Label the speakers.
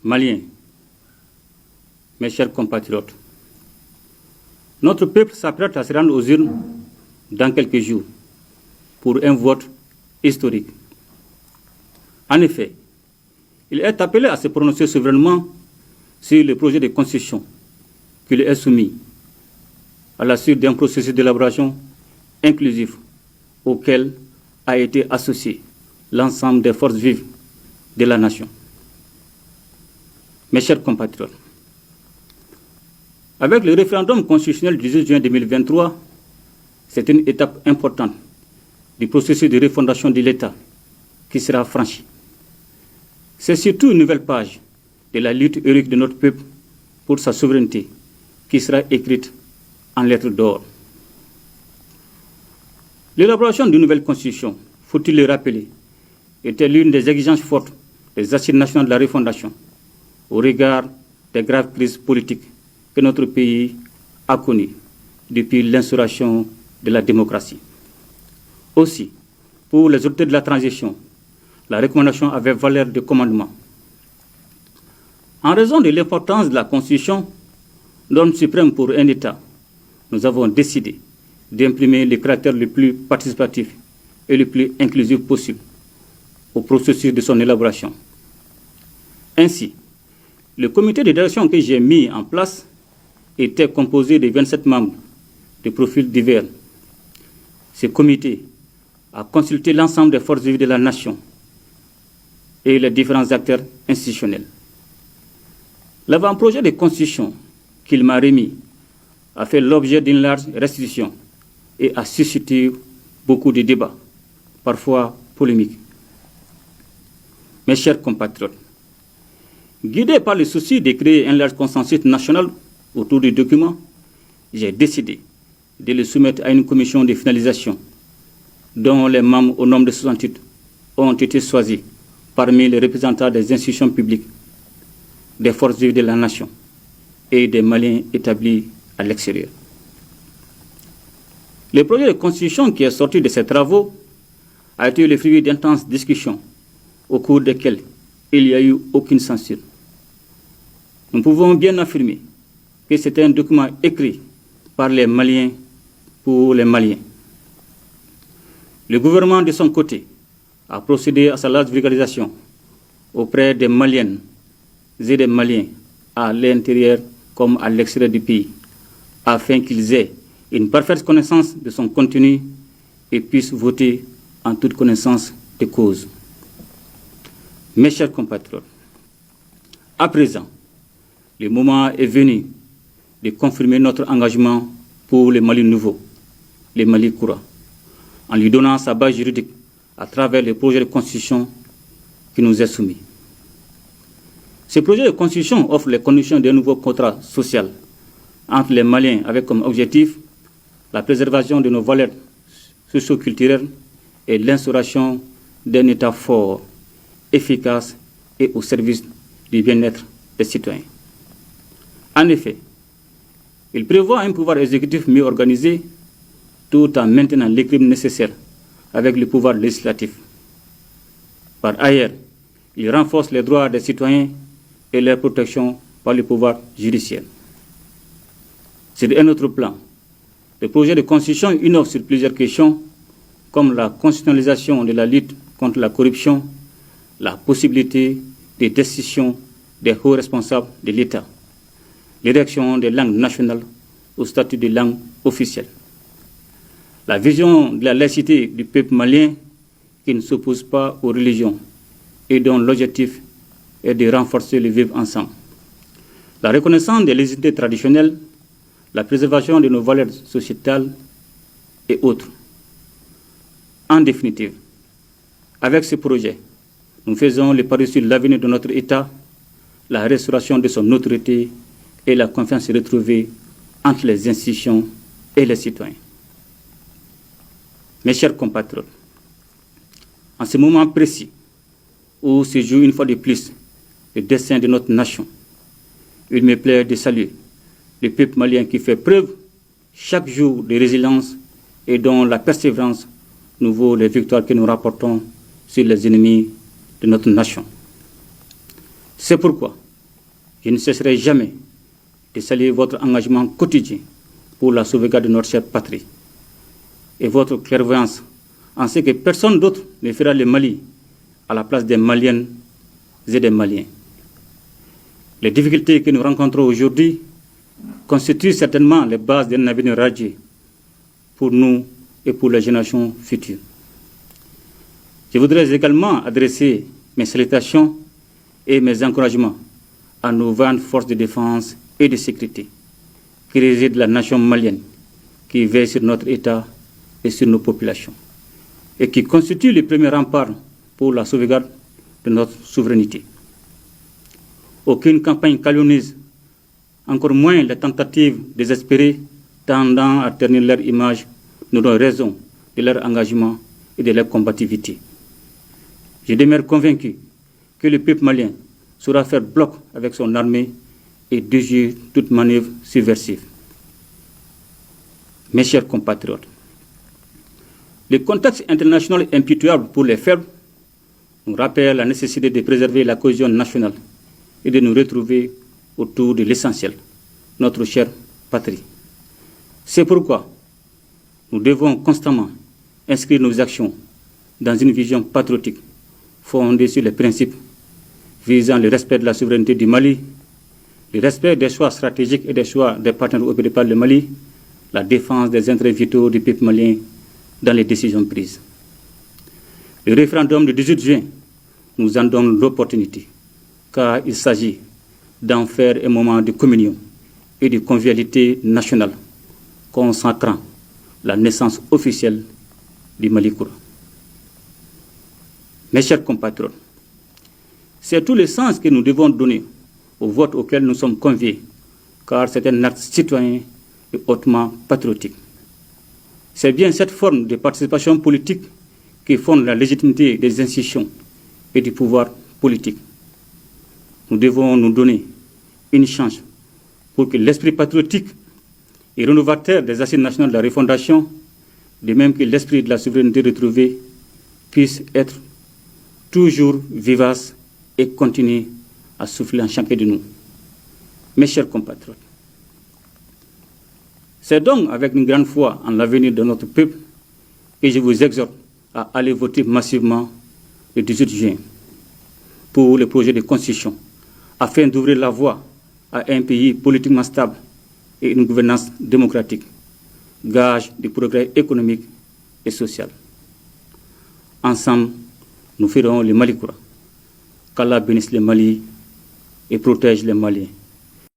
Speaker 1: Maliens, mes chers compatriotes, notre peuple s'apprête à se rendre aux urnes dans quelques jours pour un vote historique. En effet, il est appelé à se prononcer souverainement sur le projet de constitution qui lui est soumis à la suite d'un processus d'élaboration inclusif auquel a été associé l'ensemble des forces vives de la nation. Mes chers compatriotes, avec le référendum constitutionnel du 18 juin 2023, c'est une étape importante du processus de refondation de l'État qui sera franchie. C'est surtout une nouvelle page de la lutte héroïque de notre peuple pour sa souveraineté qui sera écrite en lettres d'or. L'élaboration d'une nouvelle constitution, faut-il le rappeler, était l'une des exigences fortes des assises nationales de la refondation au regard des graves crises politiques que notre pays a connues depuis l'instauration de la démocratie. Aussi, pour les autorités de la transition, la recommandation avait valeur de commandement. En raison de l'importance de la Constitution, norme suprême pour un État, nous avons décidé d'imprimer les caractères les plus participatifs et les plus inclusifs possibles au processus de son élaboration. Ainsi, le comité de direction que j'ai mis en place était composé de 27 membres de profils divers. Ce comité a consulté l'ensemble des forces vives de la nation et les différents acteurs institutionnels. L'avant-projet de constitution qu'il m'a remis a fait l'objet d'une large restitution et a suscité beaucoup de débats, parfois polémiques. Mes chers compatriotes, guidé par le souci de créer un large consensus national autour du document, j'ai décidé de le soumettre à une commission de finalisation dont les membres au nombre de 68 ont été choisis parmi les représentants des institutions publiques, des forces vives de la nation et des Maliens établis à l'extérieur. Le projet de constitution qui est sorti de ces travaux a été le fruit d'intenses discussions au cours desquelles il n'y a eu aucune censure. Nous pouvons bien affirmer que c'est un document écrit par les Maliens pour les Maliens. Le gouvernement, de son côté, a procédé à sa large vulgarisation auprès des Maliennes et des Maliens à l'intérieur comme à l'extérieur du pays, afin qu'ils aient une parfaite connaissance de son contenu et puissent voter en toute connaissance de cause. Mes chers compatriotes, à présent, le moment est venu de confirmer notre engagement pour le Mali nouveau, le Mali courant, en lui donnant sa base juridique à travers le projet de constitution qui nous est soumis. Ce projet de constitution offre les conditions d'un nouveau contrat social entre les Maliens avec comme objectif la préservation de nos valeurs socio-culturelles et l'instauration d'un État fort, efficace et au service du bien-être des citoyens. En effet, il prévoit un pouvoir exécutif mieux organisé tout en maintenant l'équilibre nécessaire avec le pouvoir législatif. Par ailleurs, il renforce les droits des citoyens et leur protection par le pouvoir judiciaire. Sur un autre plan, le projet de constitution innove sur plusieurs questions comme la constitutionnalisation de la lutte contre la corruption, la possibilité de destitution des hauts responsables de l'État, l'érection des langues nationales au statut de langue officielle, la vision de la laïcité du peuple malien qui ne s'oppose pas aux religions et dont l'objectif est de renforcer le vivre ensemble, la reconnaissance des légitimes traditionnelles, la préservation de nos valeurs sociétales et autres. En définitive, avec ce projet, nous faisons le pari sur l'avenir de notre État, la restauration de son autorité et la confiance retrouvée entre les institutions et les citoyens. Mes chers compatriotes, en ce moment précis où se joue une fois de plus le destin de notre nation, il me plaît de saluer le peuple malien qui fait preuve chaque jour de résilience et dont la persévérance nous vaut les victoires que nous rapportons sur les ennemis de notre nation. C'est pourquoi Je ne cesserai jamais de saluer votre engagement quotidien pour la sauvegarde de notre chère patrie et votre clairvoyance en ce que personne d'autre ne fera le Mali à la place des Maliennes et des Maliens. Les difficultés que nous rencontrons aujourd'hui constituent certainement les bases d'un avenir radieux pour nous et pour les générations futures. Je voudrais également adresser mes salutations et mes encouragements à nos 20 forces de défense et de sécurité qui résident la nation malienne, qui veillent sur notre État et sur nos populations, et qui constituent le premier rempart pour la sauvegarde de notre souveraineté. Aucune campagne calomnieuse, encore moins les tentatives désespérées tendant à ternir leur image, nous donnent raison de leur engagement et de leur combativité. Je demeure convaincu que le peuple malien saura faire bloc avec son armée et déjouer toute manœuvre subversive. Mes chers compatriotes, le contexte international impitoyable pour les faibles nous rappelle la nécessité de préserver la cohésion nationale et de nous retrouver autour de l'essentiel, notre chère patrie. C'est pourquoi nous devons constamment inscrire nos actions dans une vision patriotique fondée sur les principes visant le respect de la souveraineté du Mali, le respect des choix stratégiques et des choix des partenaires opérés par le Mali, la défense des intérêts vitaux du peuple malien dans les décisions prises. Le référendum du 18 juin nous en donne l'opportunité, car il s'agit d'en faire un moment de communion et de convivialité nationale, consacrant la naissance officielle du Mali Koura. Mes chers compatriotes, c'est tout le sens que nous devons donner au vote auquel nous sommes conviés, car c'est un acte citoyen et hautement patriotique. C'est bien cette forme de participation politique qui fonde la légitimité des institutions et du pouvoir politique. Nous devons nous donner une chance pour que l'esprit patriotique et rénovateur des assises nationales de la refondation, de même que l'esprit de la souveraineté retrouvée, puisse être toujours vivace et continuer à souffler en chacun de nous. Mes chers compatriotes, c'est donc avec une grande foi en l'avenir de notre peuple que je vous exhorte à aller voter massivement le 18 juin pour le projet de constitution afin d'ouvrir la voie à un pays politiquement stable et une gouvernance démocratique, gage de progrès économique et social. Ensemble, nous ferons le Mali Koura. Qu'Allah bénisse le Mali et protège les Maliens.